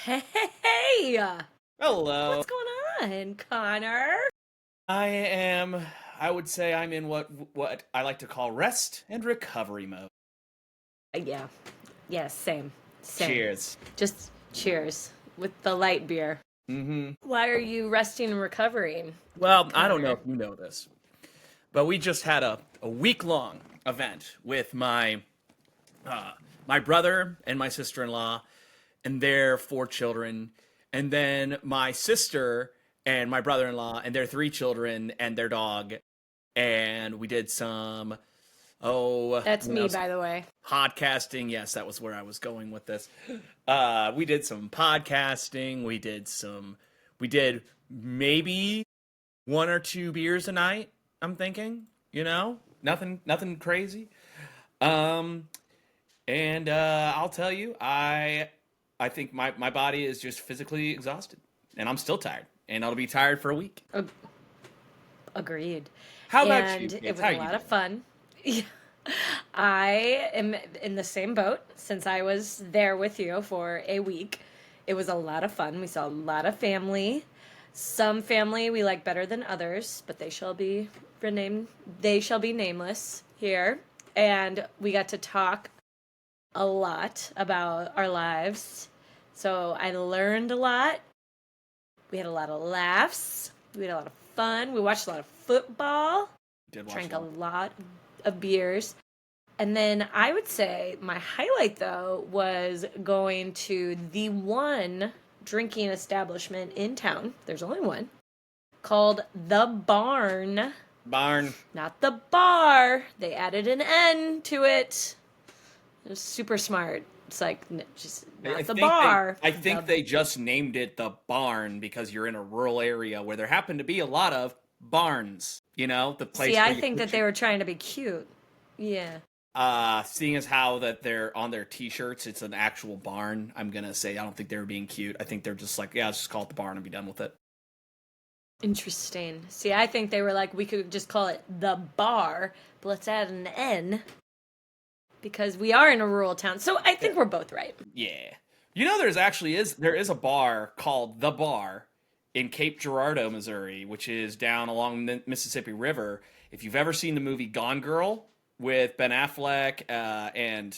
Hey, Hello. what's going on, Connor? I would say I'm in what I like to call rest and recovery mode. Yeah, yeah, same. Cheers. Just cheers with the light beer. Mm-hmm. Why are you resting and recovering, Well, I don't know Connor? if you know this, but we just had a week-long event with uh, my brother and my sister-in-law and their four children, and then my sister and my brother-in-law and their three children and their dog, and we did some That's me, by the way. podcasting. Yes, that was where I was going with this. We did some podcasting. We did maybe one or two beers a night. I'm thinking, nothing crazy. Um, and I'll tell you, I think my body is just physically exhausted, and I'm still tired, and I'll be tired for a week. Ag- Agreed. How about you, And it kids? was How a you lot of doing? fun. I am in the same boat since I was there with you for a week. It was a lot of fun. We saw a lot of family. Some family we like better than others, but renamed. They shall be nameless here. And we got to talk a lot about our lives. So I learned a lot. We had a lot of laughs. We had a lot of fun. We watched a lot of football, Did watch drank a a lot. lot of beers. And then I would say my highlight, though, was going to the one drinking establishment in town. There's only one called The Barn, Barn. not the bar. They added an N to it. It was super smart. It's like just I not the think they bar. I think The they just named it the barn because you're in a rural area where there happen to be a lot of barns, the See, place where I you think that put they were trying to be cute. Yeah. seeing as how that they're on their t-shirts, it's an actual barn. I'm going to say I don't think they were being cute. I think they're just like, yeah, let's just call it the barn and be done with it. Interesting. See, I think they were like, we could just call it the bar, but let's add an N because we are in a rural town. So I think There. we're both right. Yeah. There is a bar called The Bar in Cape Girardeau, Missouri, which is down along the Mississippi River. If you've ever seen the movie Gone Girl with Ben Affleck and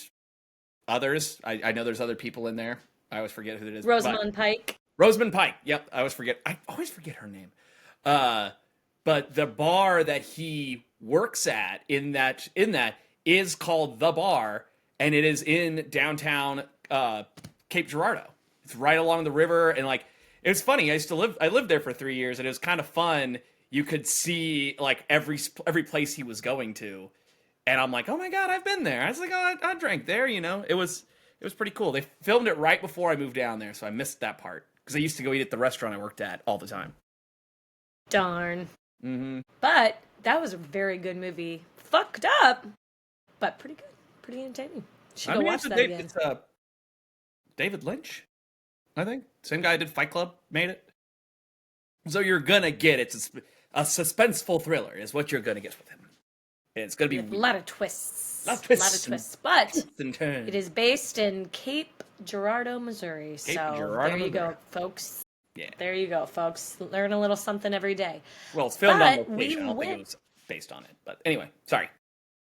others, I know there's other people in there. I always forget who it is, but Rosamund Pike. Rosamund Pike. Yep, I always forget her name. Uh, but the bar that he works at in that is called The Bar, and it is in downtown Cape Girardeau. It's right along the river, and like it was funny. I lived there for 3 years, and it was kind of fun. You could see like every place he was going to, and I'm like, oh my god, I've been there. I was like, oh, I drank there. It was pretty cool. They filmed it right before I moved down there, so I missed that part because I used to go eat at the restaurant I worked at all the time. Darn. Mm-hmm. But that was a very good movie. Fucked up, but pretty good. Pretty entertaining. Should I go mean, watch that again. it's David Lynch, I think. Same guy who did Fight Club made it. So you're gonna get it. It's a suspenseful thriller is what you're gonna get with him. And it's gonna be With a weird. lot of twists. A lot of A lot of twists and twists. But twists and turns. it is based in Cape Girardeau, Missouri. Cape So Girardeau, there you Missouri. go, folks. Yeah. There you go, folks. Learn a little something every day. Well, it's filmed on But we location. I don't think it went. was based on it. But anyway, sorry.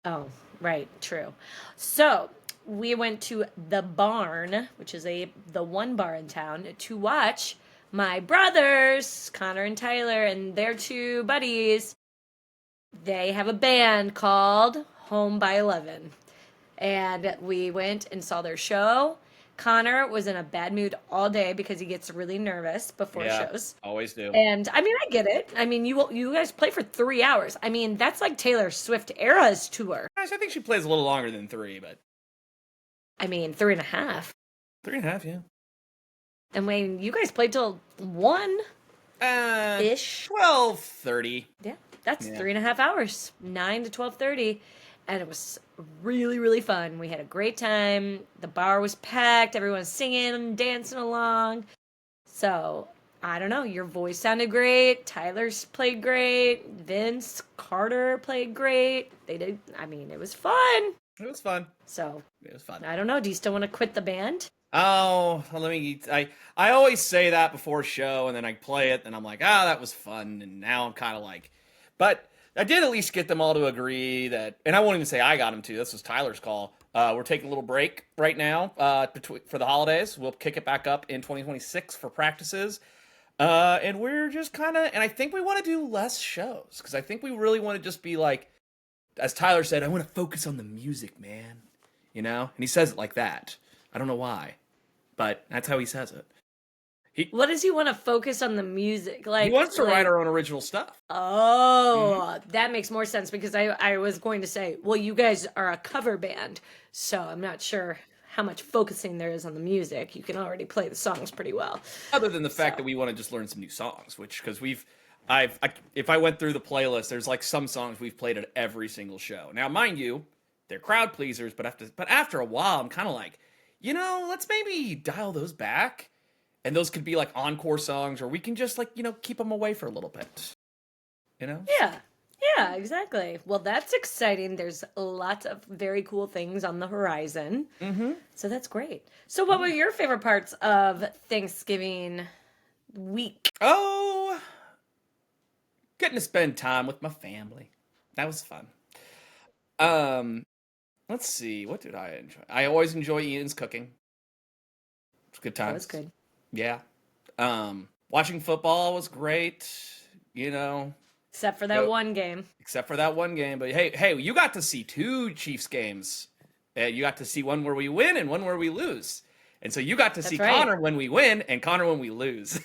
Oh, right, true. So we went to the barn, which is the one bar in town, to watch my brothers, Connor and Tyler, and their two buddies. They have a band called Home by 11. And we went and saw their show. Connor was in a bad mood all day because he gets really nervous before Yeah, shows. always do. And I mean, I get it. I mean, you guys play for 3 hours. I mean, that's like Taylor Swift era's tour. Gosh, I think she plays a little longer than three, but I mean, 3.5. 3.5, yeah. And when you guys played till 1 Uh, ish, 12:30. yeah, that's Yeah. 3.5 hours, 9 to 12:30, and it was really really fun. We had a great time. The bar was packed. Everyone was singing and dancing along. So I don't know. Your voice sounded great. Tyler's played great. Vince Carter played great. They did. I mean, it was fun. It was fun. So It was fun. I don't know. Do you still want to quit the band? Oh, well, I always say that before a show, and then I play it, and I'm like, ah, that was fun, and now I'm kind of like, but I did at least get them all to agree that, and I won't even say I got them to. This was Tyler's call. We're taking a little break right now between for the holidays. We'll kick it back up in 2026 for practices, and we're just kind of, and I think we want to do less shows because I think we really want to just be like, as Tyler said, I want to focus on the music, man. And he says it like that. I don't know why, but that's how he says it. What does he want to focus on the music? He wants to write our own original stuff. Oh, that makes more sense because I was going to say, well, you guys are a cover band, so I'm not sure how much focusing there is on the music. You can already play the songs pretty well. Other than the fact that we want to just learn some new songs, because if I went through the playlist, there's like some songs we've played at every single show. Now, mind you, they're crowd pleasers, but after a while, I'm kind of like, let's maybe dial those back. And those could be like encore songs, or we can just like, keep them away for a little bit. Yeah, exactly. Well, that's exciting. There's lots of very cool things on the horizon. Mm-hmm. So that's great. So what were your favorite parts of Thanksgiving week? Oh, getting to spend time with my family. That was fun. Let's see. What did I enjoy? I always enjoy Ian's cooking. It's good times. That was good. Yeah. Watching football was great, Except for that one game. Except for that one game. But hey, you got to see two Chiefs games. You got to see one where we win and one where we lose. And so you got to see right. Connor when we win and Connor when we lose.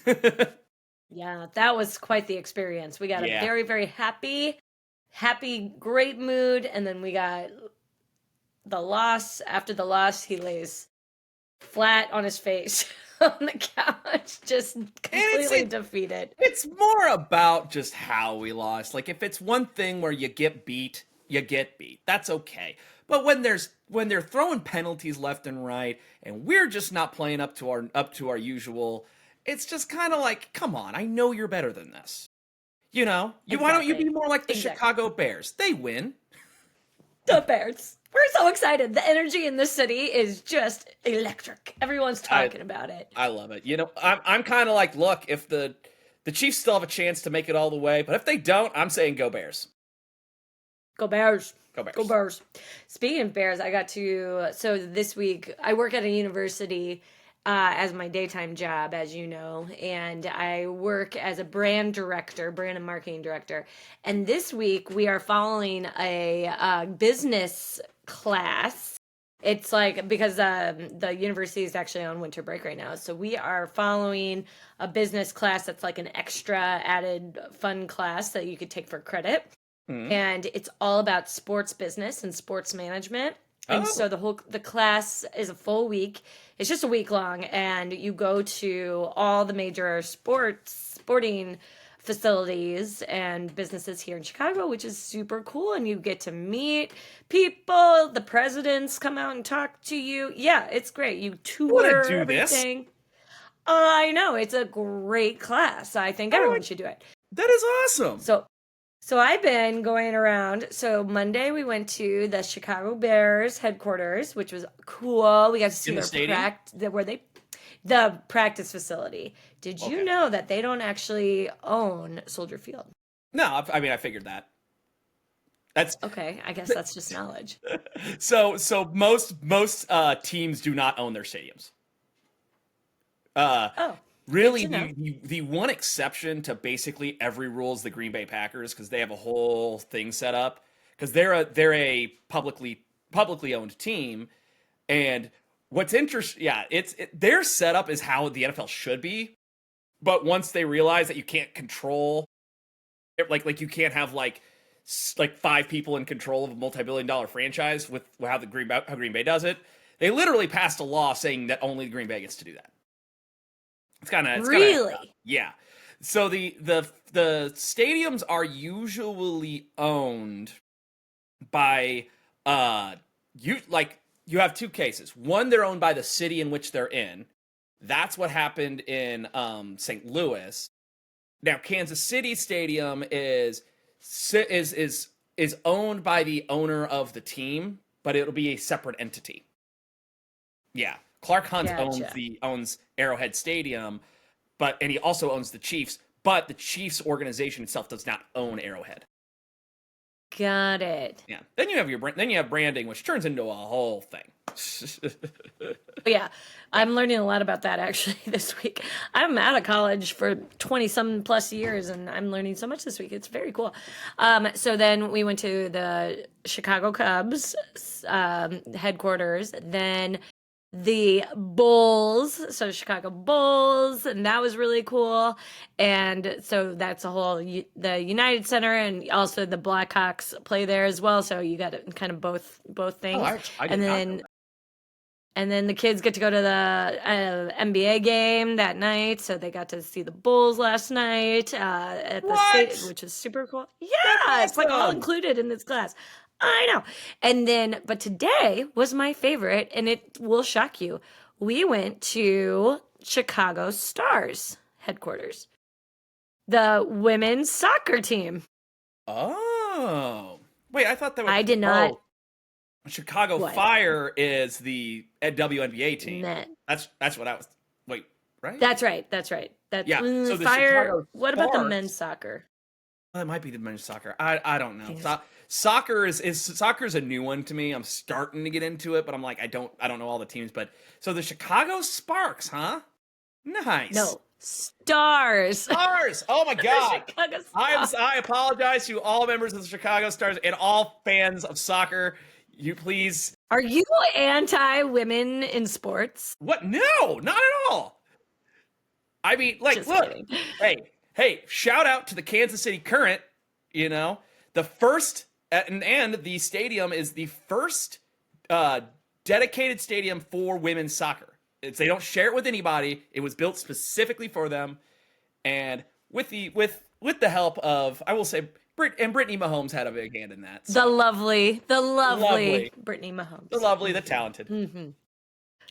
Yeah, that was quite the experience. We got a very, very happy, great mood. And then we got the loss. After the loss, he lays flat on his face on the couch, just completely defeated. It's more about just how we lost. Like, if it's one thing where you get beat, you get beat. That's okay. But when they're throwing penalties left and right, and we're just not playing up to our usual, it's just kind of like, come on, I know you're better than this. Why don't you be more like the Chicago Bears? They win. The Bears. We're so excited. The energy in the city is just electric. Everyone's talking about it. I love it. I'm kind of like, look, if the Chiefs still have a chance to make it all the way, but if they don't, I'm saying go Bears. Go Bears. Go Bears. Go Bears. Speaking of Bears, so this week, I work at a university as my daytime job, as you know, and I work as a brand and marketing director. And this week, we are following a business class. It's like, because the university is actually on winter break right now, so we are following a business class that's like an extra added fun class that you could take for credit. Mm-hmm. And it's all about sports business and sports management. And so the class is a full week. It's just a week long, and you go to all the major sporting facilities and businesses here in Chicago, which is super cool. And you get to meet people. The presidents come out and talk to you. Yeah, it's great. You tour everything. I know, it's a great class. I think everyone should do it. That is awesome. So I've been going around. So Monday we went to the Chicago Bears headquarters, which was cool. We got to see the practice facility. Did you know that they don't actually own Soldier Field? No, I figured that. That's okay. I guess that's just knowledge. So most teams do not own their stadiums. Really, the one exception to basically every rule is the Green Bay Packers, because they have a whole thing set up, because they're a publicly owned team, and what's interesting, their setup is how the NFL should be, but once they realize that you can't control, like you can't have like 5 people in control of a multi-billion-dollar franchise with how Green Bay does it, they literally passed a law saying that only Green Bay gets to do that. It's kind of yeah. So the stadiums are usually owned by you have two cases. One, they're owned by the city in which they're in. That's what happened in St. Louis. Now Kansas City Stadium is owned by the owner of the team, but it'll be a separate entity. Yeah. Clark Hunt Gotcha. owns Arrowhead Stadium, and he also owns the Chiefs. But the Chiefs organization itself does not own Arrowhead. Got it. Yeah. Then you have branding, which turns into a whole thing. Yeah, I'm learning a lot about that actually this week. I'm out of college for 20 some plus years and I'm learning so much this week. It's very cool. So then we went to the Chicago Cubs headquarters, then the Bulls, so Chicago Bulls, and that was really cool. And so that's a whole the United Center, and also the Blackhawks play there as well. So you got kind of both Oh, things. I And did not know then that. and then the kids get to go to the NBA game that night, so they got to see the Bulls last night at the state, What? which is super cool. That's Yeah, it's like all awesome. included in this class. I know. And then, but today was my favorite, and it will shock you. We went to Chicago Stars headquarters, the women's soccer team. Oh. Wait, I thought that was. I did not. Oh, Chicago What? Fire is the WNBA team. Nah. That's what I was. Wait, right? That's right. That's right. That's Yeah. So the fire. Chicago What about the men's Sparks. soccer? Well, it might be the men's soccer. I don't know. Yes. Soccer is soccer's a new one to me. I'm starting to get into it, but I'm like I don't know all the teams. But so the Chicago Sparks, huh? Nice. No, stars. Stars. Oh my God. Chicago Stars. I apologize to all members of the Chicago Stars and all fans of soccer. You please. Are you anti-women in sports? What? No, not at all. I mean, like, Just look. kidding. Hey, shout out to the Kansas City Current. You know, the first, and the stadium is the first dedicated stadium for women's soccer. They don't share it with anybody. It was built specifically for them, and with the help of, I will say, Brittany Mahomes had a big hand in that. The So. lovely Lovely. Brittany Mahomes. The lovely, the talented.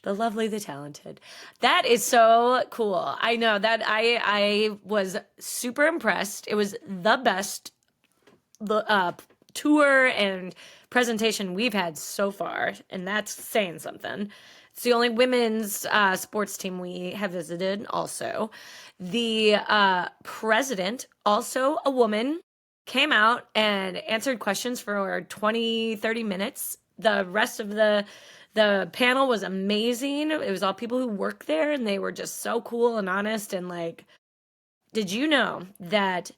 The lovely, the talented. That is so cool. I know that I was super impressed. It was the best tour and presentation we've had so far, and that's saying something. It's the only women's sports team we have visited. Also, the president, also a woman, came out and answered questions for 20, 30 minutes. The rest of the panel was amazing. It was all people who work there, and they were just so cool and honest. And like, did you know that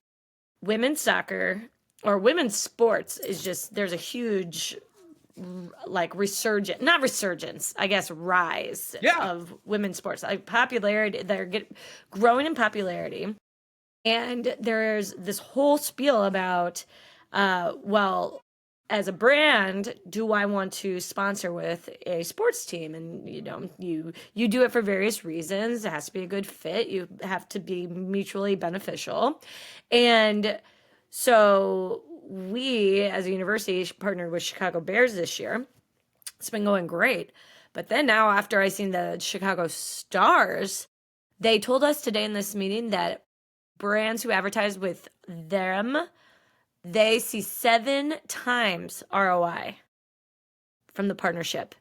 women's soccer or women's sports is just, there's a huge like resurgence, I guess, rise Yeah. of women's sports. Like popularity, growing in popularity. And there's this whole spiel about, well, as a brand, do I want to sponsor with a sports team? And you do it for various reasons. It has to be a good fit. You have to be mutually beneficial. And so we, as a university, partnered with Chicago Bears this year. It's been going great. But then now, after I seen the Chicago Stars, they told us today in this meeting that brands who advertise with them, they see 7 times ROI from the partnership.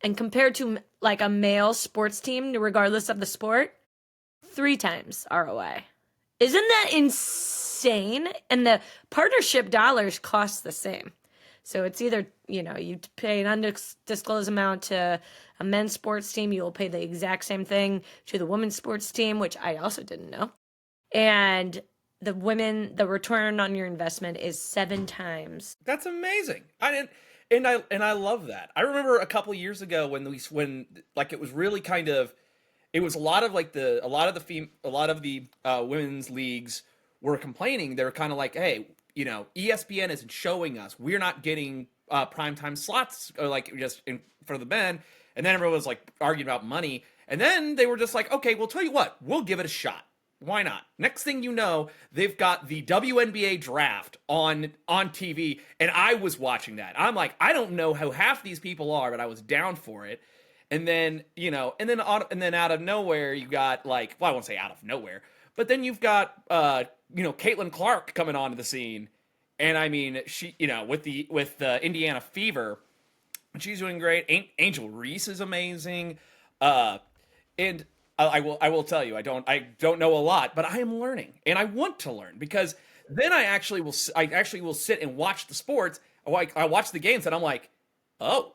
And compared to like a male sports team, regardless of the sport, 3 times ROI. Isn't that insane? And the partnership dollars cost the same. So it's either, you pay an undisclosed amount to a men's sports team, you will pay the exact same thing to the women's sports team, which I also didn't know. And the return on your investment is 7 times. That's amazing. I love that. I remember a couple years ago when like it was really kind of, it was a lot of the women's leagues were complaining. They were kind of like, hey, ESPN isn't showing us. We're not getting primetime slots or like just for the men. And then everyone was like arguing about money. And then they were just like, okay, we'll tell you what, we'll give it a shot. Why not? Next thing you know, they've got the WNBA draft on TV, and I was watching that. I'm like, I don't know how half these people are, but I was down for it. And then, and then out of nowhere, you got like, well, I won't say out of nowhere, but then you've got Caitlin Clark coming onto the scene, and I mean, she, with the Indiana Fever, she's doing great. Angel Reese is amazing. Uh, and I will tell you, I don't know a lot, but I am learning, and I want to learn because then I actually will sit and watch the sports. I watch the games, and I'm like, oh,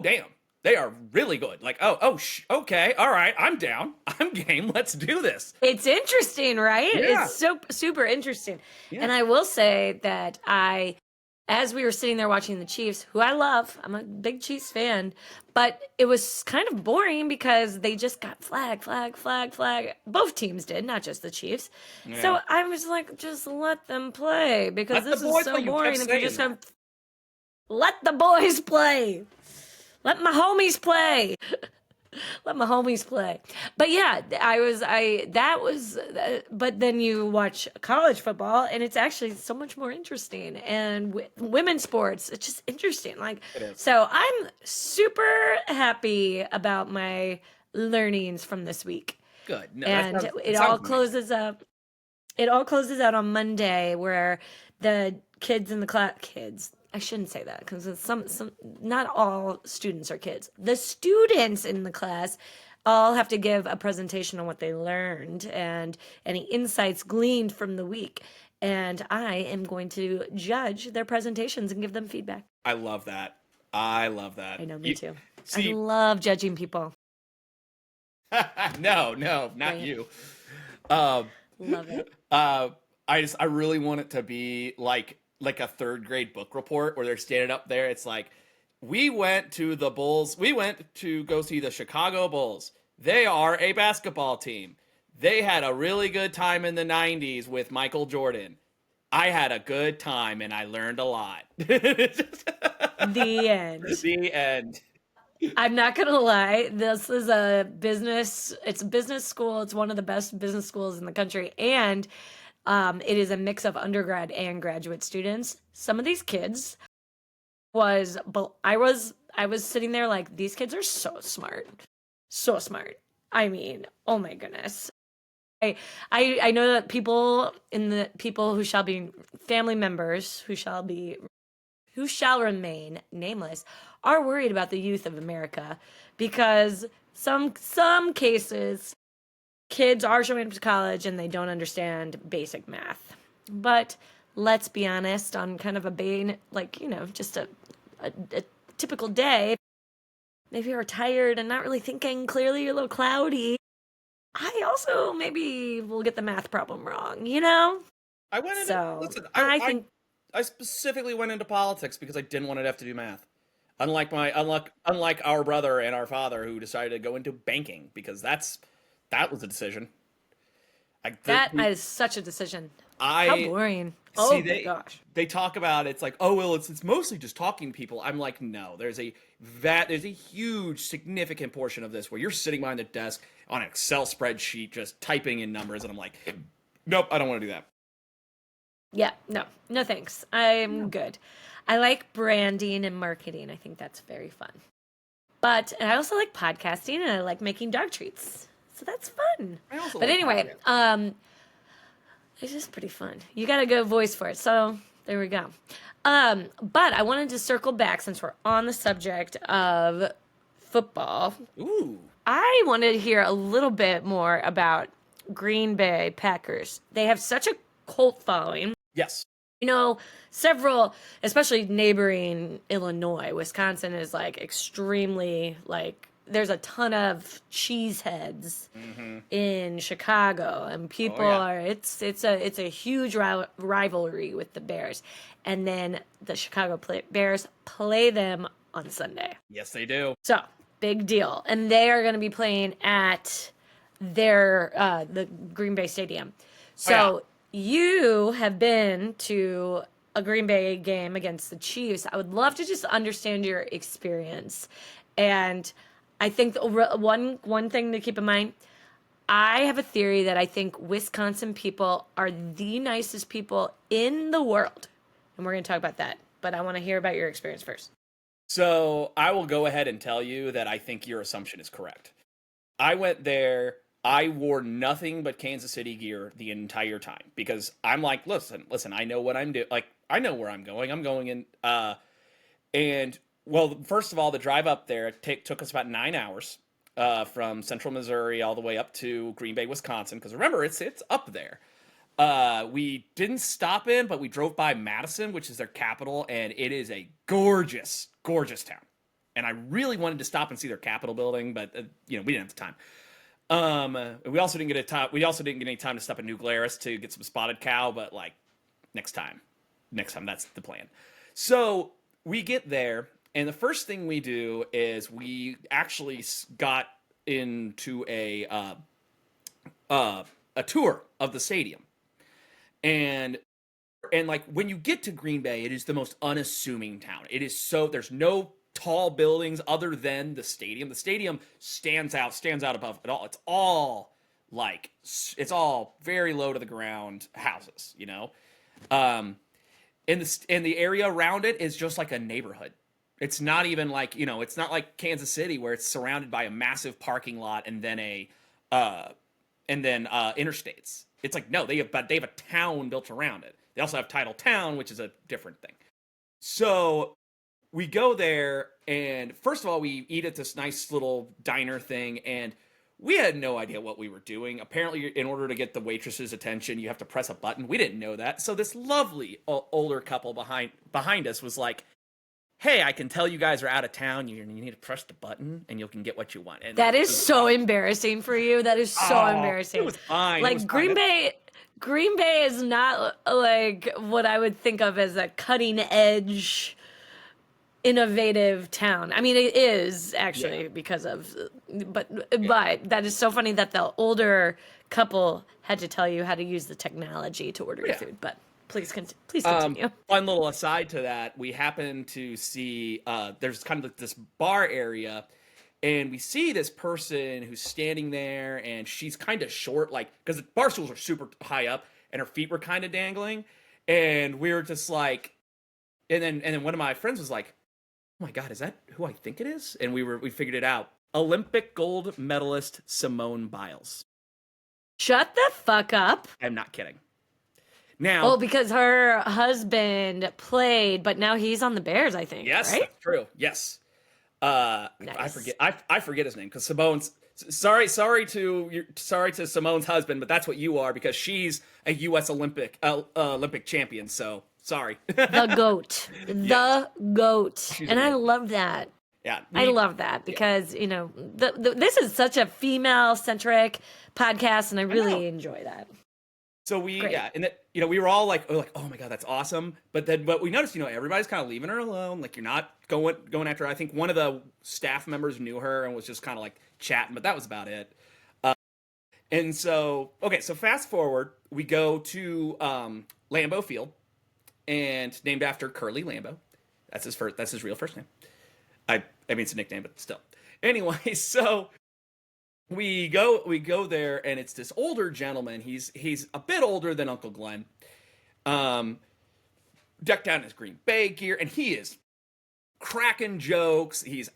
damn, they are really good. Like, okay, all right, I'm down, I'm game. Let's do this. It's interesting, right? Yeah, It's so super interesting. yeah. And I will say that as we were sitting there watching the Chiefs, who I love, I'm a big Chiefs fan, but it was kind of boring because they just got flag, flag, flag, flag. Both teams did, not just the Chiefs. Yeah. So I was like, just let them play because Let the this is boys so play. You kept boring if you're saying just that. going to let the boys play. Let my homies play. Let my homies play. But yeah, but then you watch college football and it's actually so much more interesting. And women's sports, it's just interesting. Like, It is so I'm super happy about my learnings from this week. good. No, that And sounds it sounds nice. it all closes out on Monday where the kids in the kids, I shouldn't say that because some not all students are kids. The students in the class all have to give a presentation on what they learned and any insights gleaned from the week. And I am going to judge their presentations and give them feedback. I love that. I love that. I know, me too. I See, love judging people. no, no, not Right? you. Um, Love it. uh, I really want it to be like a third grade book report where they're standing up there. It's like, we went to the Bulls. We went to go see the Chicago Bulls. They are a basketball team. They had a really good time in the 90s with Michael Jordan. I had a good time and I learned a lot. The end. The end. I'm not gonna lie. This is a business. It's a business school. It's one of the best business schools in the country, and it is a mix of undergrad and graduate students. Some of these kids I was sitting there like these kids are so smart, so smart. I mean, oh my goodness. I know that people who shall be family members who shall remain nameless are worried about the youth of America because some cases kids are showing up to college and they don't understand basic math. But let's be honest, on kind of a just a typical day, maybe you're tired and not really thinking clearly, you're a little cloudy. I also maybe will get the math problem wrong, you know? I went into So listen. I think I specifically went into politics because I didn't want to have to do math. Unlike our brother and our father who decided to go into banking because that was a decision. Like that is such a decision. How I boring. see Oh my gosh. they talk about it's like, oh well, it's mostly just talking to people. I'm like, no, there's a huge significant portion of this where you're sitting behind the desk on an Excel spreadsheet just typing in numbers, and I'm like, nope, I don't want to do that. Yeah, no, no thanks. I'm good. I like branding and marketing. I think that's very fun. And I also like podcasting and I like making dog treats. So that's fun. I also But like anyway, podcasts. it's just pretty fun. You got a good voice for it. So there we go. But I wanted to circle back since we're on the subject of football. Ooh, I wanted to hear a little bit more about Green Bay Packers. They have such a cult following. yes, You know, several, especially neighboring Illinois, Wisconsin is like extremely like there's a ton of cheeseheads mm-hmm. in Chicago, and Oh people yeah, are it's a huge rivalry with the Bears, and then the Chicago Bears play them on Sunday. yes they do. So big deal, and they are going to be playing at the Green Bay Stadium. Oh yeah, So you have been to a Green Bay game against the Chiefs. I would love to just understand your experience, and I think one thing to keep in mind. I have a theory that I think Wisconsin people are the nicest people in the world, and we're going to talk about that. But I want to hear about your experience first. so I will go ahead and tell you that I think your assumption is correct. I went there. I wore nothing but Kansas City gear the entire time because I'm like, listen. I know what I'm doing. Like, I know where I'm going. I'm going in. And well, first of all, the drive up there took us about 9 hours. from central Missouri all the way up to Green Bay, Wisconsin. Because remember, it's up there. We didn't stop in, but we drove by Madison, which is their capital, and it is a gorgeous, gorgeous town. And I really wanted to stop and see their Capitol building, but we didn't have the time. We also didn't get any time to stop at New Glarus to get some spotted cow, but like next time, that's the plan. So we get there, and the first thing we do is we actually got into a tour of the stadium, and like when you get to Green Bay, it is the most unassuming town. It is there's no tall buildings other than the stadium. The stadium stands out above it all. It's all very low to the ground houses, and the area around it is just like a neighborhood. It's not even like, it's not like Kansas City where it's surrounded by a massive parking lot and then interstates. It's like, no, they have a town built around it. They also have Title Town, which is a different thing. So we go there, and first of all, we eat at this nice little diner thing, and we had no idea what we were doing. Apparently, in order to get the waitress's attention, you have to press a button. We didn't know that. So this lovely older couple behind us was like, hey, I can tell you guys are out of town. You need to press the button, and you can get what you want. And that is so embarrassing for you. That is so embarrassing. It was fine. Like, Green Bay is not like what I would think of as a cutting edge, innovative town. I mean, it is actually because of, but that is so funny that the older couple had to tell you how to use the technology to order your food. But please continue. Fun little aside to that, we happen to see there's kind of like this bar area, and we see this person who's standing there, and she's kind of short, like, because the bar stools are super high up, and her feet were kind of dangling, and we were just like, and then one of my friends was like, oh my God, is that who I think it is? And we figured it out. Olympic gold medalist Simone Biles. Shut the fuck up. I'm not kidding. Now, because her husband played, but now he's on the Bears, I think. Yes, right? That's true. Yes. Nice. I forget his name because Simone's sorry to Simone's husband, but that's what you are because she's a U.S. Olympic champion. So sorry. The GOAT. The GOAT. And I love that. Yeah. I love that because, this is such a female-centric podcast, and I really enjoy that. So we were all like, oh my God, that's awesome. But we noticed, everybody's kind of leaving her alone. Like, you're not going after her. I think one of the staff members knew her and was just kind of like chatting, but that was about it. And so fast forward, we go to Lambeau Field, and named after Curly Lambeau. That's his real first name. I mean, it's a nickname, but still. Anyway, so we go there, and it's this older gentleman. He's a bit older than Uncle Glenn. Decked out in his Green Bay gear, and he is cracking jokes. He's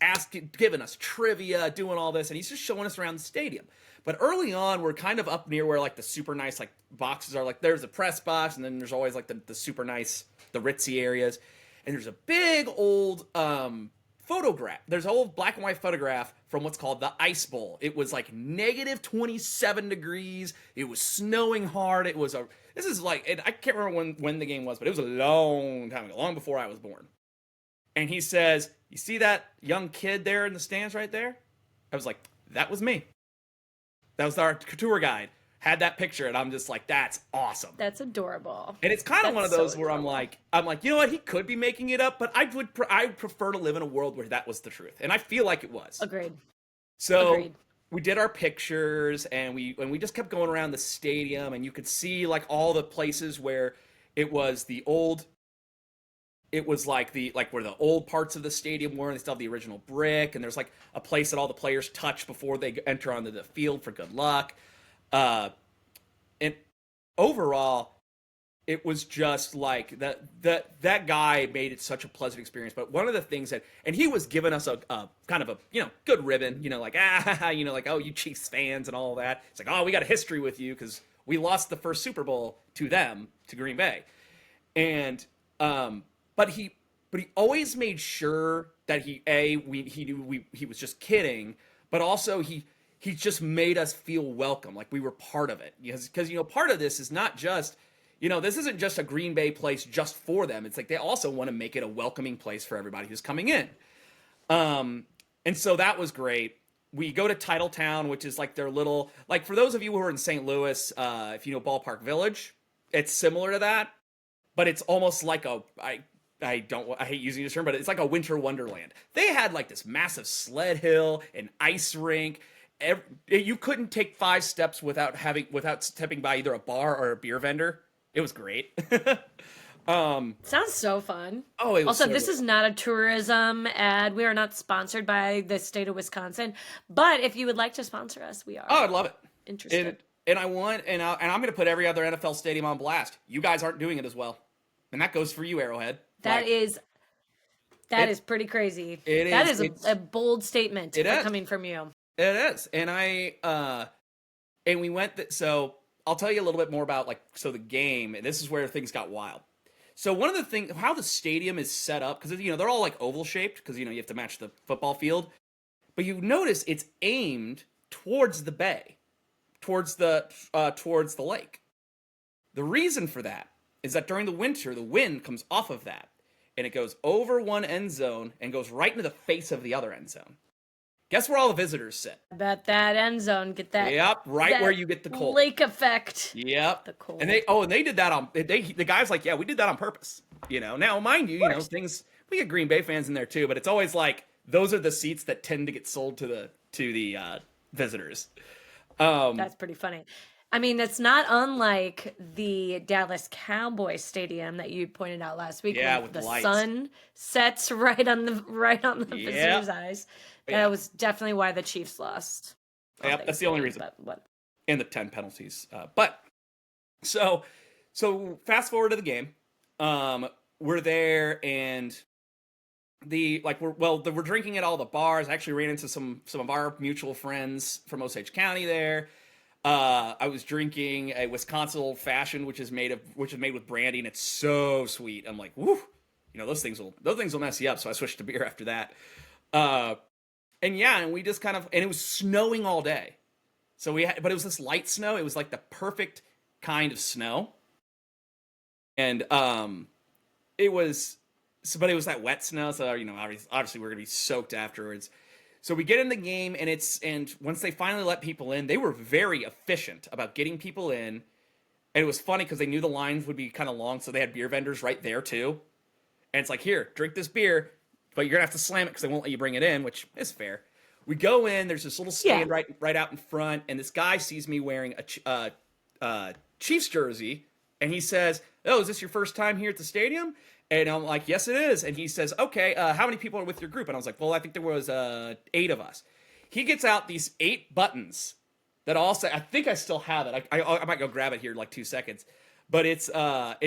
giving us trivia, doing all this, and he's just showing us around the stadium. But early on, we're kind of up near where like the super nice like boxes are. Like there's a press box, and then there's always like the super nice, the ritzy areas. And there's a big old photograph. There's an old black and white photograph from what's called the Ice Bowl. It was like negative 27 degrees. It was snowing hard. And I can't remember when the game was, but it was a long time ago, long before I was born. And he says, "You see that young kid there in the stands right there?" I was like, "That was me. That was our tour guide. Had that picture," and I'm just like, "That's awesome. That's adorable." And it's kind of one of those where I'm like, you know what? He could be making it up, but I'd prefer to live in a world where that was the truth, and I feel like it was. Agreed. So we did our pictures, and we just kept going around the stadium, and you could see like all the places where it was the old. It was like where the old parts of the stadium were, and they still have the original brick, and there's like a place that all the players touch before they enter onto the field for good luck. And overall, it was just like that guy made it such a pleasant experience. But one of the things and he was giving us a kind of a good ribbon, like oh, you Chiefs fans and all that. It's like, oh, we got a history with you because we lost the first Super Bowl to Green Bay, and but he always made sure that he knew he was just kidding, but also he just made us feel welcome, like we were part of it. Because part of this is not just, this isn't just a Green Bay place just for them. It's like they also want to make it a welcoming place for everybody who's coming in. And so that was great. We go to Titletown, which is like their little, like for those of you who are in St. Louis, if you know Ballpark Village, it's similar to that, but it's almost like I hate using this term, but it's like a winter wonderland. They had like this massive sled hill, an ice rink. You couldn't take 5 steps without stepping by either a bar or a beer vendor. It was great. Sounds so fun. Oh, it was Also, so this good. is not a tourism ad. We are not sponsored by the state of Wisconsin. But if you would like to sponsor us, we are Oh, I'd love it. interested. And I'm going to put every other NFL stadium on blast. You guys aren't doing it as well, and that goes for you, Arrowhead. That Like, is pretty crazy. It That is. is a bold statement It is. coming from you. It is, and we went. So I'll tell you a little bit more about the game. And this is where things got wild. So one of the things, how the stadium is set up, because they're all like oval shaped, because you have to match the football field. But you notice it's aimed towards the bay, towards the lake. The reason for that is that during the winter, the wind comes off of that, and it goes over one end zone and goes right into the face of the other end zone. Guess where all the visitors sit? I bet that end zone get that. Yep, right that where you get the cold. lake effect. Yep. The cold. And they did that the guys like, yeah, we did that on purpose. Now mind you, things, we get Green Bay fans in there too, but it's always like those are the seats that tend to get sold to the visitors. That's pretty funny. I mean, it's not unlike the Dallas Cowboys stadium that you pointed out last week. Yeah, where with the lights. sun sets right on the Yeah. visitors' eyes. Yeah. That was definitely why the Chiefs lost. on Yep, that's the only reason. Thanksgiving, but what? And the 10 penalties. But so fast forward to the game. We're there, and we're drinking at all the bars. I actually ran into some of our mutual friends from Osage County there. I was drinking a Wisconsin Old Fashioned, which is made with brandy, and it's so sweet. I'm like, woo, those things will mess you up. So I switched to beer after that. And we just and it was snowing all day. So but it was this light snow. It was like the perfect kind of snow. And it was that wet snow. So obviously we're gonna be soaked afterwards. So we get in the game, and once they finally let people in, they were very efficient about getting people in. And it was funny because they knew the lines would be kind of long, so they had beer vendors right there too. And it's like, here, drink this beer, but you're gonna have to slam it because they won't let you bring it in, which is fair. We go in, there's this little stand right out in front, and this guy sees me wearing a Chiefs jersey, and he says, "Oh, is this your first time here at the stadium?" And I'm like, "Yes, it is." And he says, "Okay, how many people are with your group?" And I was like, "Well, I think there was 8 of us." He gets out these 8 buttons that all say, I think I still have it. I might go grab it here in like 2 seconds, but it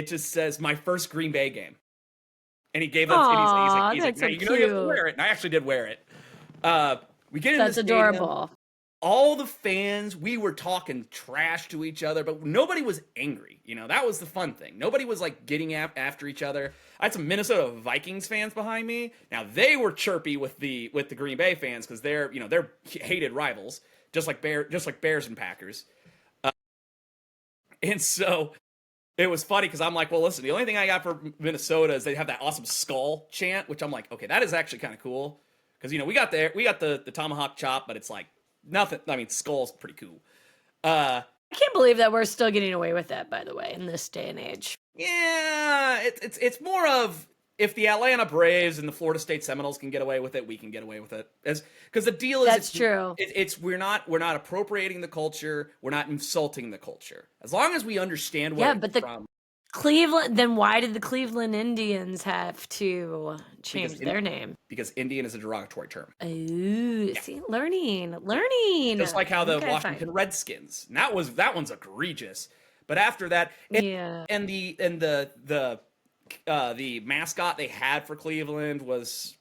just says my first Green Bay game. And he gave it. Aw, he's like, that's so "Now, you know you have to cute. wear it." And I actually did wear it. We get in That's the stadium. adorable. All the fans, we were talking trash to each other, but nobody was angry. That was the fun thing. Nobody was like getting after each other. I had some Minnesota Vikings fans behind me. Now they were chirpy with the Green Bay fans because they're hated rivals, just like Bears and Packers. And so it was funny because I'm like, well, listen, the only thing I got for Minnesota is they have that awesome skull chant, which I'm like, okay, that is actually kind of cool because we got the tomahawk chop, but it's like nothing. I mean, skull's pretty cool. I can't believe that we're still getting away with that, by the way, in this day and age. Yeah, it's more of if the Atlanta Braves and the Florida State Seminoles can get away with it, we can get away with it. Because the deal is, That's true. We're not appropriating the culture. We're not insulting the culture. As long as we understand where it's from. Cleveland. Then why did the Cleveland Indians have to change their name? Because Indian is a derogatory term. Ooh, see, learning. Just like how the Washington Redskins. And that one's egregious. But after that, and the mascot they had for Cleveland was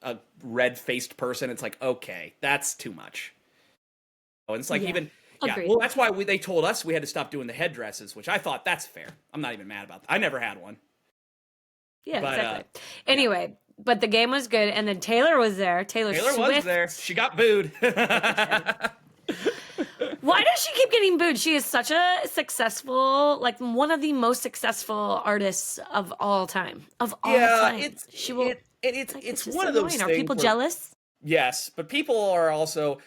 a red-faced person. It's like, okay, that's too much. And it's like Agreed. Well, that's why they told us we had to stop doing the headdresses, which I thought that's fair. I'm not even mad about that. I never had one. Yeah, But exactly. yeah, Anyway, but the game was good, and then Taylor was there. Taylor Taylor was there. Swift. She got booed. Why does she keep getting booed? She is such a successful, like one of the most successful artists of all time. Of all Yeah, time. it's She will it's it's just one of those annoying. Are things people where jealous? yes, but people are also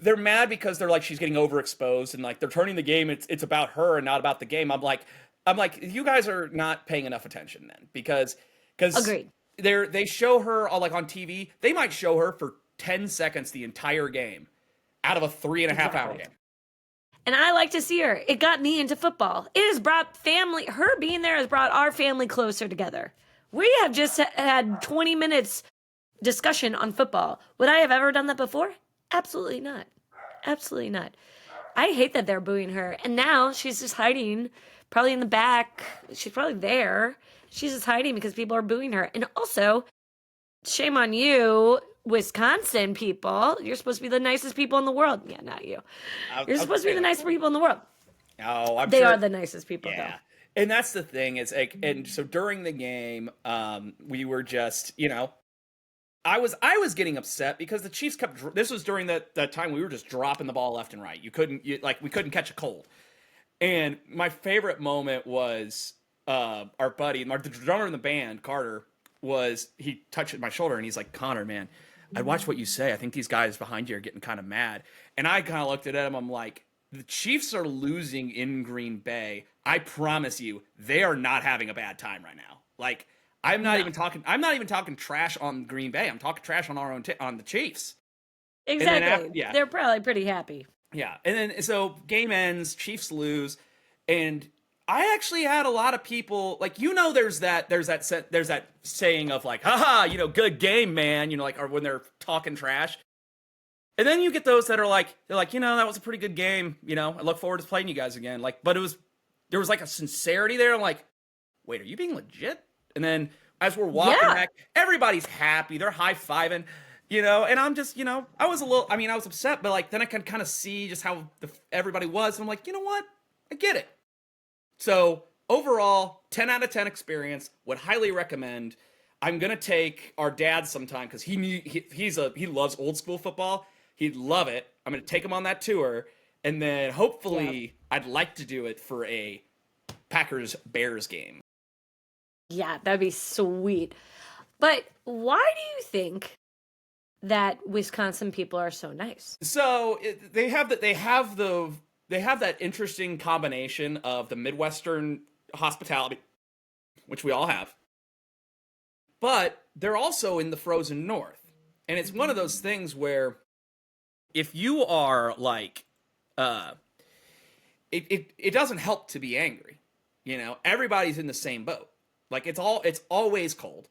they're mad because they're like she's getting overexposed and like they're turning the game. It's about her and not about the game. I'm like you guys are not paying enough attention then because Agreed. they show her like on TV. They might show her for 10 seconds the entire game out of a 3.5 hour Exactly. game. And I like to see her. It got me into football. It has brought family, her being there has brought our family closer together. We have just had 20 minutes discussion on football. Would I have ever done that before? Absolutely not. Absolutely not. I hate that they're booing her. And now she's just hiding, probably in the back. She's probably there. She's just hiding because people are booing her. And also, shame on you, Wisconsin people. You're supposed to be the nicest people in the world. Yeah, not you. You're I'll supposed to be say the that. nicest people in the world. Oh, I'm They sure. are the nicest people, though. Yeah. And that's the thing. It's like, and so during the game, we were just, I was getting upset because the Chiefs kept. This was during that time we were just dropping the ball left and right. We couldn't catch a cold. And my favorite moment was our buddy, the drummer in the band, Carter, he touched my shoulder and he's like, Connor, man, I watched what you say. I think these guys behind you are getting kind of mad. And I kind of looked at him. I'm like, the Chiefs are losing in Green Bay. I promise you, they are not having a bad time right now. Like, I'm not No. even talking. I'm not even talking trash on Green Bay. I'm talking trash on our own on the Chiefs. And then Exactly. yeah, They're probably pretty happy. yeah. And then so game ends, Chiefs lose, and I actually had a lot of people like there's that saying of like haha good game man like or when they're talking trash. And then you get those that are like they're like that was a pretty good game, I look forward to playing you guys again, like, but there was like a sincerity there. I'm like, wait, are you being legit? And then as we're walking Yeah. back, everybody's happy, they're high-fiving, and I'm just I was I was upset, but like then I can kind of see just how everybody was, and I'm like, you know what, I get it. So overall, 10 out of 10 experience, would highly recommend. I'm gonna take our dad sometime because he loves old school football. He'd love it. I'm gonna take him on that tour, and then hopefully I'd like to do it for a Packers Bears game. Yeah, that'd be sweet. But why do you think that Wisconsin people are so nice? So they have that interesting combination of the Midwestern hospitality, which we all have, but they're also in the frozen north, and it's one of those things where if you are like, it doesn't help to be angry, everybody's in the same boat. Like it's always cold,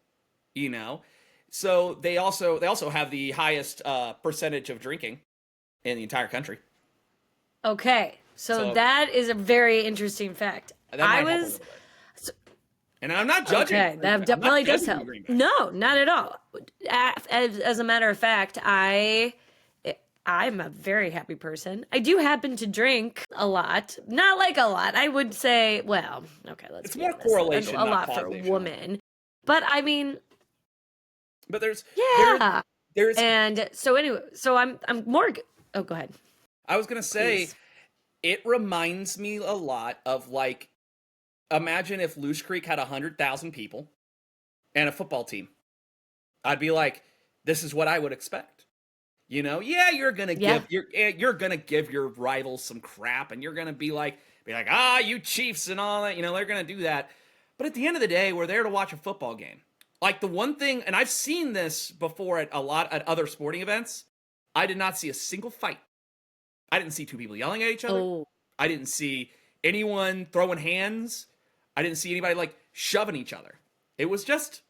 So they also have the highest percentage of drinking in the entire country. Okay, so that is a very interesting fact. That might help a little bit. And I'm not judging. Okay, that definitely does help. No, not at all. As a matter of fact, I'm a very happy person. I do happen to drink a lot. Not like a lot. I would say, well, okay, let's be honest. It's more correlation, A not lot for a causation. woman. But I mean, but there's and so anyway, so I'm more oh, go ahead. I was going to say Please. It reminds me a lot of like imagine if Loose Creek had 100,000 people and a football team. I'd be like, this is what I would expect. Yeah, you're gonna give your rivals some crap, and you're gonna be like, you Chiefs and all that. They're gonna do that. But at the end of the day, we're there to watch a football game. Like the one thing, and I've seen this before at other sporting events. I did not see a single fight. I didn't see two people yelling at each other. Oh. I didn't see anyone throwing hands. I didn't see anybody like shoving each other. It was just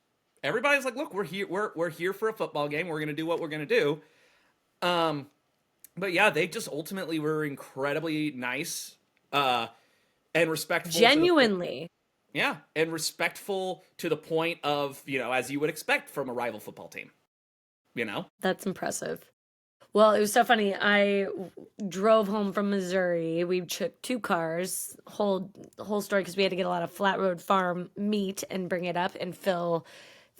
everybody's like, look, we're here. We're here for a football game. We're gonna do what we're gonna do. But yeah, they just ultimately were incredibly nice, and respectful. Genuinely. And respectful to the point of, as you would expect from a rival football team. That's impressive. Well, it was so funny. Drove home from Missouri. We took two cars. Whole story because we had to get a lot of Flat Road Farm meat and bring it up and fill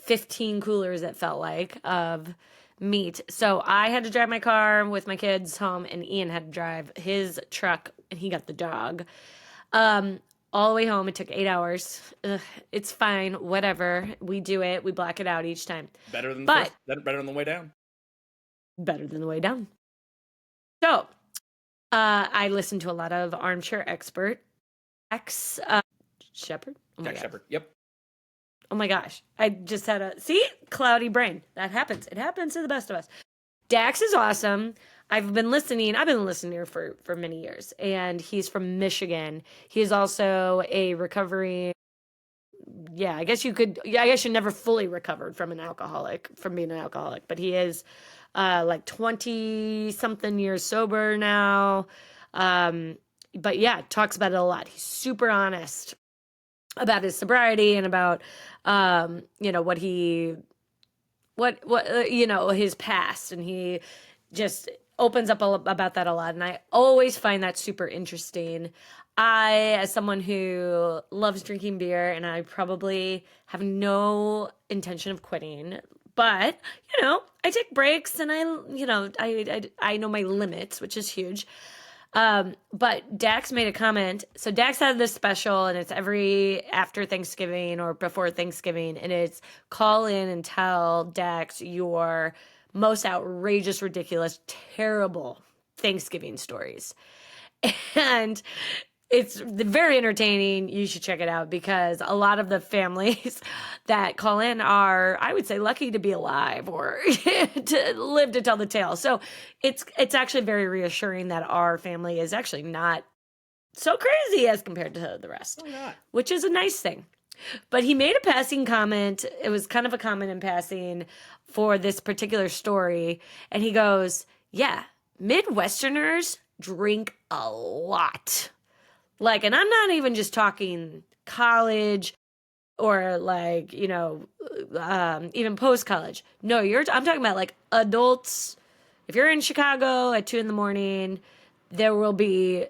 15 coolers. It felt like of meat. So I had to drive my car with my kids home, and Ian had to drive his truck, and he got the dog. Um, all the way home. It took 8 hours. Ugh, it's fine. Whatever. We do it. We black it out each time. Better than the But first, better than the way down. better than the way down. So I listened to a lot of Armchair Expert. X Shepherd. Oh my Jack god. Shepherd. Yep. Oh my gosh. I just had a cloudy brain. That happens. It happens to the best of us. Dax is awesome. I've been listening here for many years, and he's from Michigan. He's also a recovering, yeah, I guess you never fully recovered from being an alcoholic, but he is like 20 something years sober now. But yeah, talks about it a lot. He's super honest about his sobriety and about his past, and he just opens up about that a lot, and I always find that super interesting. I, as someone who loves drinking beer, and I probably have no intention of quitting, but I take breaks, and I know my limits, which is huge. But Dax made a comment. So Dax had this special, and it's every after Thanksgiving or before Thanksgiving, and it's call in and tell Dax your most outrageous, ridiculous, terrible Thanksgiving stories. And it's very entertaining. You should check it out because a lot of the families that call in are, I would say, lucky to be alive or to live to tell the tale. So it's actually very reassuring that our family is actually not so crazy as compared to the rest, which is a nice thing. But he made a passing comment. It was kind of a comment in passing for this particular story. And he goes, yeah, Midwesterners drink a lot. Like, and I'm not even just talking college or like, even post college. No, I'm talking about like adults. If you're in Chicago at 2 a.m, there will be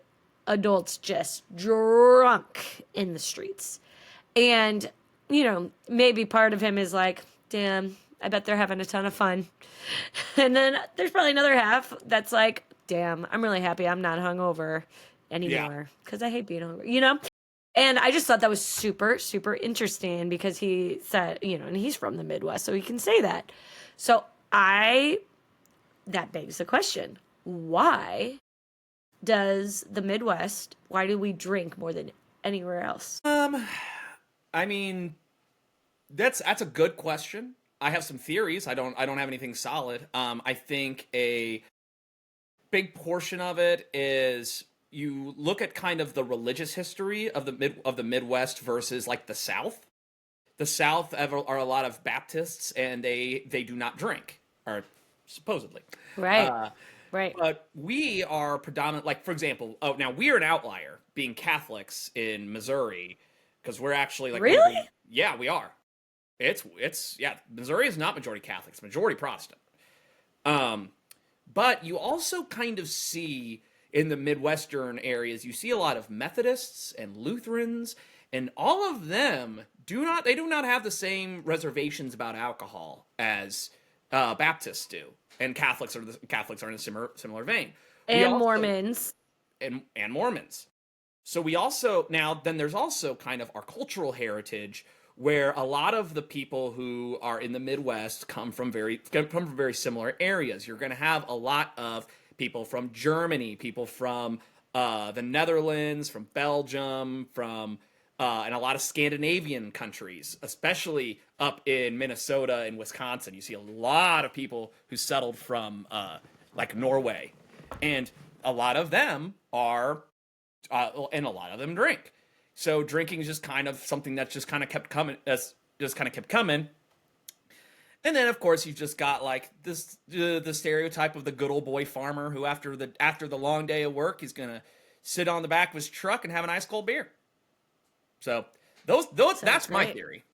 adults just drunk in the streets. And, maybe part of him is like, damn, I bet they're having a ton of fun. And then there's probably another half that's like, damn, I'm really happy I'm not hungover anymore because I hate being hungry. And I just thought that was super, super interesting because he said, and he's from the Midwest, so he can say that. So that begs the question, why do we drink more than anywhere else? I mean, that's a good question. I have some theories. I don't have anything solid. I think a big portion of it is you look at kind of the religious history of the Midwest versus like the South. The South are a lot of Baptists, and they do not drink, or supposedly. Right. Right. But we are predominant. Like, for example, now we are an outlier, being Catholics in Missouri, because we're actually like Really? yeah, we are. It's Missouri is not majority Catholic, it's majority Protestant. But you also kind of see in the Midwestern areas, you see a lot of Methodists and Lutherans, and all of them do not have the same reservations about alcohol as Baptists do, and Catholics are in a similar vein. And Mormons. And Mormons. So we also then there's also kind of our cultural heritage, where a lot of the people who are in the Midwest come from very similar areas. You're going to have a lot of people from Germany, people from the Netherlands, from Belgium, from and a lot of Scandinavian countries, especially up in Minnesota and Wisconsin. You see a lot of people who settled from like Norway, and a lot of them are, and a lot of them drink. So drinking is just kind of something that just kind of kept coming. And then, of course, you've just got like this the stereotype of the good old boy farmer who, after the long day of work, he's gonna sit on the back of his truck and have an ice cold beer. So that's my theory.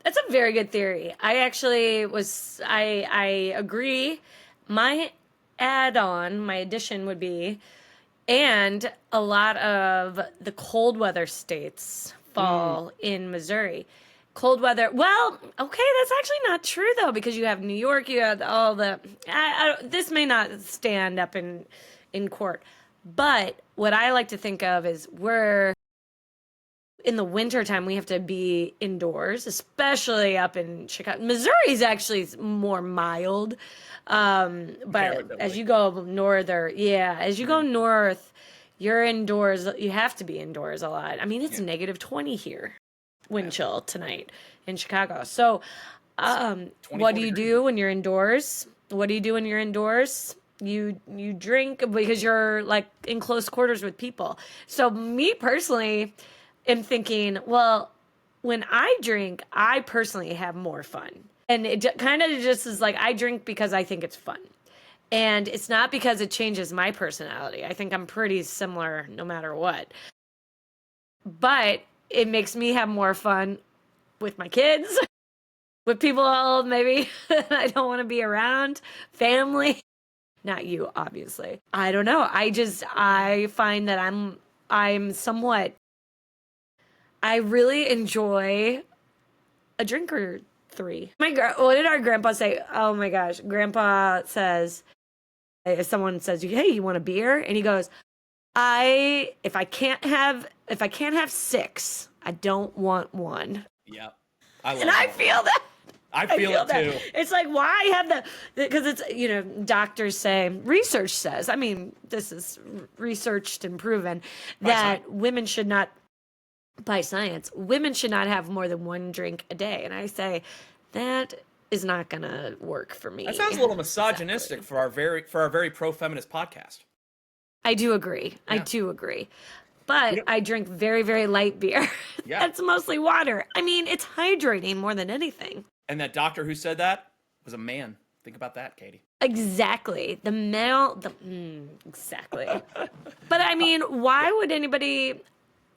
That's a very good theory. I actually I agree. My add-on, my addition would be, and a lot of the cold weather states fall in Missouri. Cold weather. Well, okay, that's actually not true though, because you have New York, you have all the. This may not stand up in court, but what I like to think of is we're in the wintertime, we have to be indoors, especially up in Chicago. Missouri is actually more mild. But as you go norther, as you go north, you're indoors. You have to be indoors a lot. I mean, it's negative 20 here, wind chill tonight in Chicago. So, what do you do when you're indoors? What do you do when you're indoors? You drink because you're like in close quarters with people. So me personally am thinking, well, when I drink, I personally have more fun. And it kind of just is like, I drink because I think it's fun. And it's not because it changes my personality. I think I'm pretty similar no matter what. But it makes me have more fun with my kids, with people maybe I don't want to be around, family. Not you, obviously. I don't know. I find that I'm somewhat, I really enjoy a drink or three. What did our grandpa say? Oh my gosh. Grandpa says, if someone says, hey, you want a beer? And he goes, if I can't have 6, I don't want one. Yep. I love and I feel that. I feel it that. too. It's like, why have because it's, doctors say, research says, I mean, this is researched and proven that women should not, by science, women should not have more than one drink a day. And I say, that is not going to work for me. That sounds a little misogynistic for our very pro-feminist podcast. I do agree. Yeah. I do agree. But I drink very, very light beer. Yeah. That's mostly water. I mean, it's hydrating more than anything. And that doctor who said that was a man. Think about that, Katie. Exactly. The male, exactly. But I mean, why would anybody,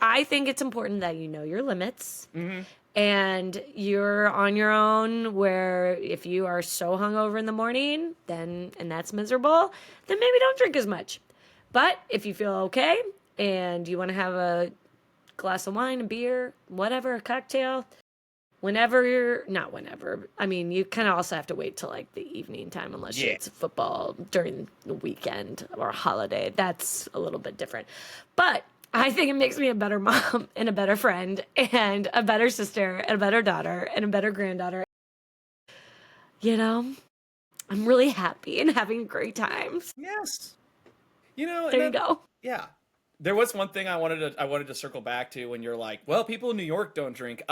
I think it's important that you know your limits. Mm-hmm. And you're on your own, where if you are so hungover in the morning, and that's miserable, then maybe don't drink as much. But if you feel okay and you want to have a glass of wine, a beer, whatever, a cocktail, not whenever. I mean, you kind of also have to wait till like the evening time, unless it's football during the weekend or a holiday. That's a little bit different. But I think it makes me a better mom and a better friend and a better sister and a better daughter and a better granddaughter. I'm really happy and having great times. Yes. There you go. Yeah. There was one thing I wanted to circle back to when you're like, well, people in New York don't drink.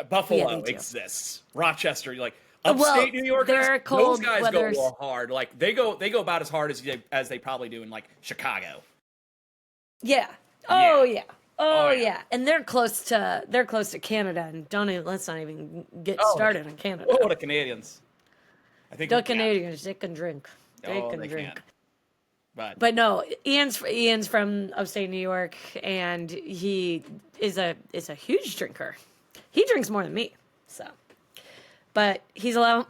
Buffalo exists. Rochester, you're like upstate New Yorkers. They're cold those guys weathers. Go hard. Like they go about as hard as they probably do in like Chicago. Yeah. Oh yeah. Oh yeah. And they're close to Canada, and let's not even get started on Canada. Oh, the Canadians. I think the Canadians, they can drink. They can drink. But no, Ian's from upstate New York, and he is a huge drinker. He drinks more than me, so. But he can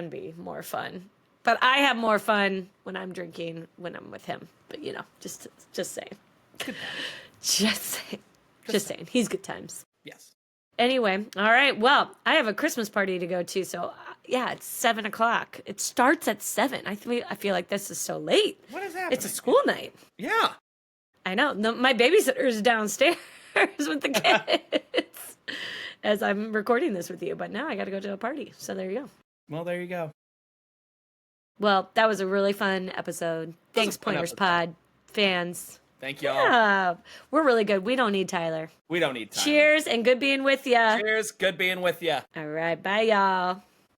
be more fun. But I have more fun when I'm drinking when I'm with him. But just saying. Just saying. He's good times. Yes. Anyway, all right. Well, I have a Christmas party to go to, so it's 7:00. It starts at 7. I feel like this is so late. What is happening? It's a school night. Yeah. I know. My babysitter is downstairs with the kids as I'm recording this with you. But now I got to go to a party. So there you go. Well, there you go. Well, that was a really fun episode. Thanks, Pointers Pod fans. Thank y'all. Yeah, we're really good. We don't need Tyler. We don't need Tyler. Cheers and good being with ya. Cheers. Good being with ya. All right. Bye, y'all.